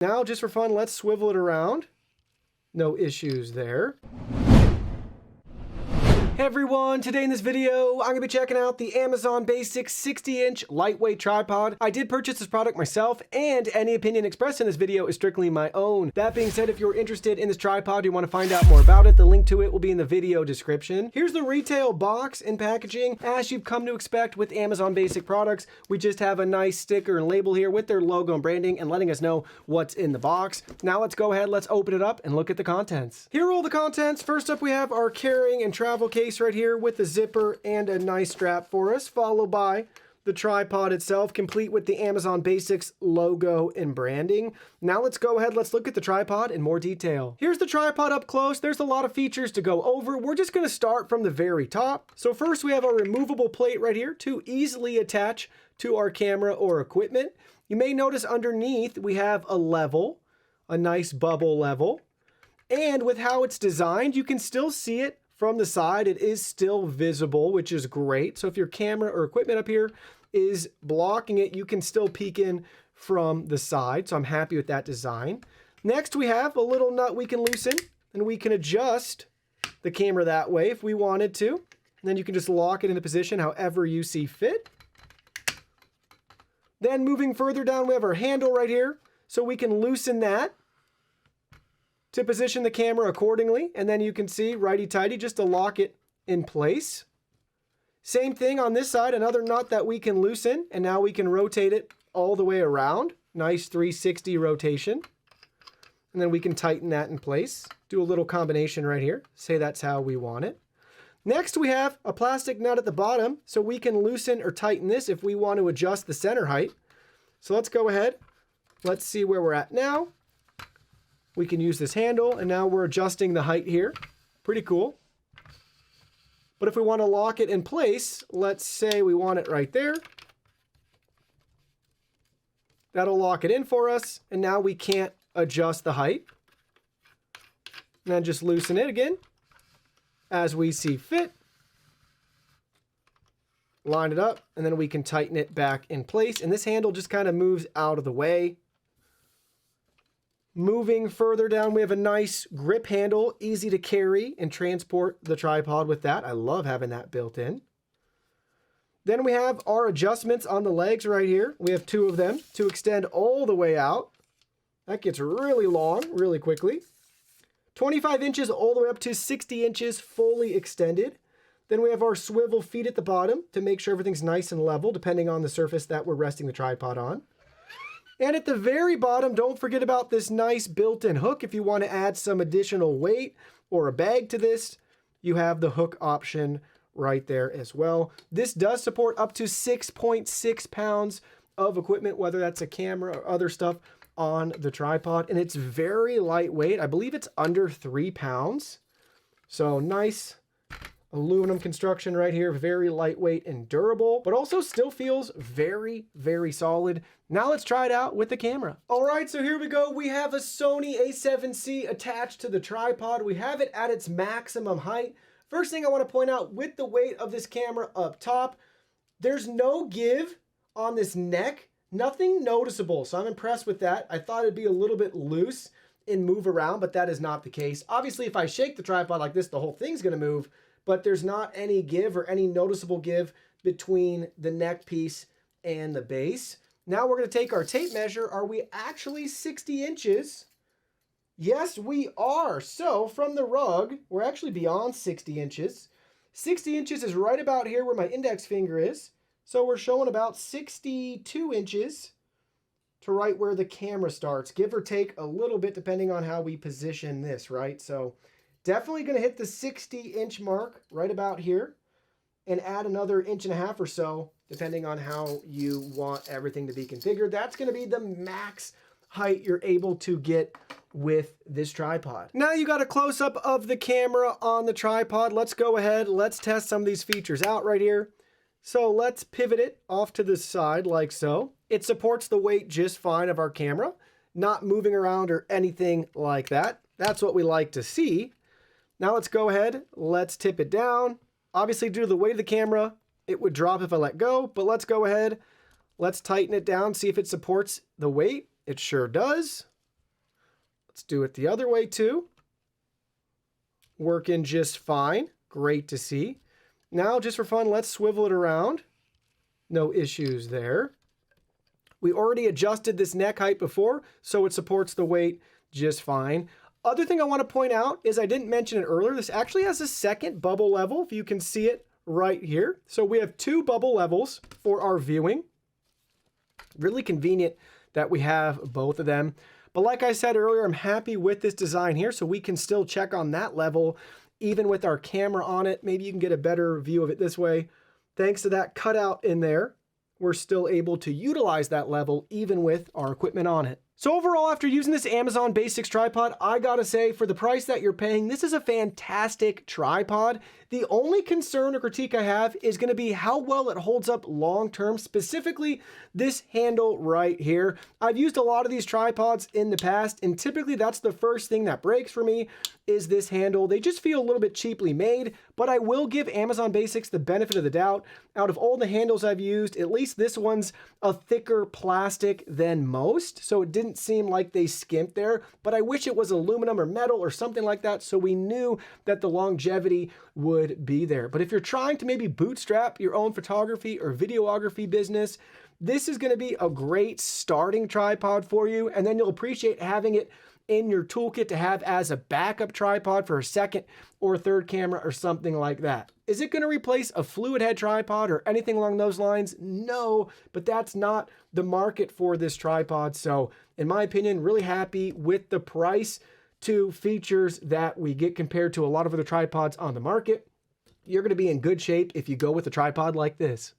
Now, just for fun, let's swivel it around. No issues there. Hey everyone, today in this video, I'm going to be checking out the Amazon Basics 60-inch lightweight tripod. I did purchase this product myself, and any opinion expressed in this video is strictly my own. That being said, if you're interested in this tripod, you want to find out more about it, the link to it will be in the video description. Here's the retail box and packaging. As you've come to expect with Amazon Basic products, we just have a nice sticker and label here with their logo and branding and letting us know what's in the box. Now let's go ahead, let's open it up and look at the contents. Here are all the contents. First up, we have our carrying and travel case right here with the zipper and a nice strap for us, followed by the tripod itself, complete with the Amazon Basics logo and branding. Now let's go ahead, let's look at the tripod in more detail. Here's the tripod up close. There's a lot of features to go over. We're just going to start from the very top. So first we have a removable plate right here to easily attach to our camera or equipment. You may notice underneath we have a level, a nice bubble level. And with how it's designed, you can still see it from the side. It is still visible, which is great. So if your camera or equipment up here is blocking it, you can still peek in from the side. So I'm happy with that design. Next, we have a little nut we can loosen, and we can adjust the camera that way if we wanted to. And then you can just lock it into position however you see fit. Then moving further down, we have our handle right here. So we can loosen that to position the camera accordingly, and then you can see righty-tighty just to lock it in place. Same thing on this side, another nut that we can loosen, and now we can rotate it all the way around. Nice 360 rotation. And then we can tighten that in place. Do a little combination right here. Say that's how we want it. Next, we have a plastic nut at the bottom, so we can loosen or tighten this if we want to adjust the center height. So let's go ahead. Let's see where we're at now. We can use this handle, and now we're adjusting the height here. Pretty cool. But if we want to lock it in place, let's say we want it right there. That'll lock it in for us, and now we can't adjust the height. And then just loosen it again as we see fit. Line it up, and then we can tighten it back in place. And this handle just kind of moves out of the way. Moving further down, we have a nice grip handle, easy to carry and transport the tripod with that. I love having that built in. Then we have our adjustments on the legs right here. We have two of them to extend all the way out. That gets really long really quickly. 25 inches all the way up to 60 inches fully extended. Then we have our swivel feet at the bottom to make sure everything's nice and level depending on the surface that we're resting the tripod on. And at the very bottom, don't forget about this nice built-in hook. If you want to add some additional weight or a bag to this, you have the hook option right there as well. This does support up to 6.6 pounds of equipment, whether that's a camera or other stuff on the tripod. And it's very lightweight. I believe it's under 3 pounds. So nice aluminum construction right here, very lightweight and durable, but also still feels very, very solid. Now let's try it out with the camera. All right, so here we go. We have a Sony a7C attached to the tripod. We have it at its maximum height. First thing I want to point out with the weight of this camera up top, there's no give on this neck, nothing noticeable. So I'm impressed with that. I thought it'd be a little bit loose and move around, but that is not the case. Obviously, if I shake the tripod like this, the whole thing's gonna move, but there's not any give or any noticeable give between the neck piece and the base. Now we're going to take our tape measure. Are we actually 60 inches? Yes, we are. So from the rug, we're actually beyond 60 inches. 60 inches is right about here where my index finger is. So we're showing about 62 inches to right where the camera starts, give or take a little bit depending on how we position this, right? So definitely going to hit the 60-inch mark right about here and add another 1.5 inches or so, depending on how you want everything to be configured. That's going to be the max height you're able to get with this tripod. Now you got a close-up of the camera on the tripod. Let's go ahead. Let's test some of these features out right here. So let's pivot it off to the side like so. It supports the weight just fine of our camera, not moving around or anything like that. That's what we like to see. Now let's go ahead, let's tip it down. Obviously, due to the weight of the camera, it would drop if I let go, but let's go ahead, let's tighten it down, see if it supports the weight. It sure does. Let's do it the other way too. Working just fine. Great to see. Now, just for fun, let's swivel it around. No issues there. We already adjusted this neck height before, so it supports the weight just fine. Other thing I want to point out is I didn't mention it earlier. This actually has a second bubble level, if you can see it right here. So we have 2 bubble levels for our viewing. Really convenient that we have both of them. But like I said earlier, I'm happy with this design here, so we can still check on that level even with our camera on it. Maybe you can get a better view of it this way. Thanks to that cutout in there, we're still able to utilize that level even with our equipment on it. So overall, after using this Amazon Basics tripod, I gotta say, for the price that you're paying, this is a fantastic tripod. The only concern or critique I have is gonna be how well it holds up long-term, specifically this handle right here. I've used a lot of these tripods in the past, and typically that's the first thing that breaks for me is this handle. They just feel a little bit cheaply made, but I will give Amazon Basics the benefit of the doubt. Out of all the handles I've used, at least this one's a thicker plastic than most, so it didn't seem like they skimped there, but I wish it was aluminum or metal or something like that so we knew that the longevity would be there. But if you're trying to maybe bootstrap your own photography or videography business, this is going to be a great starting tripod for you, and then you'll appreciate having it in your toolkit to have as a backup tripod for a second or third camera or something like that. Is it going to replace a fluid head tripod or anything along those lines? No, but that's not the market for this tripod. So in my opinion, really happy with the price to features that we get compared to a lot of other tripods on the market. You're going to be in good shape if you go with a tripod like this.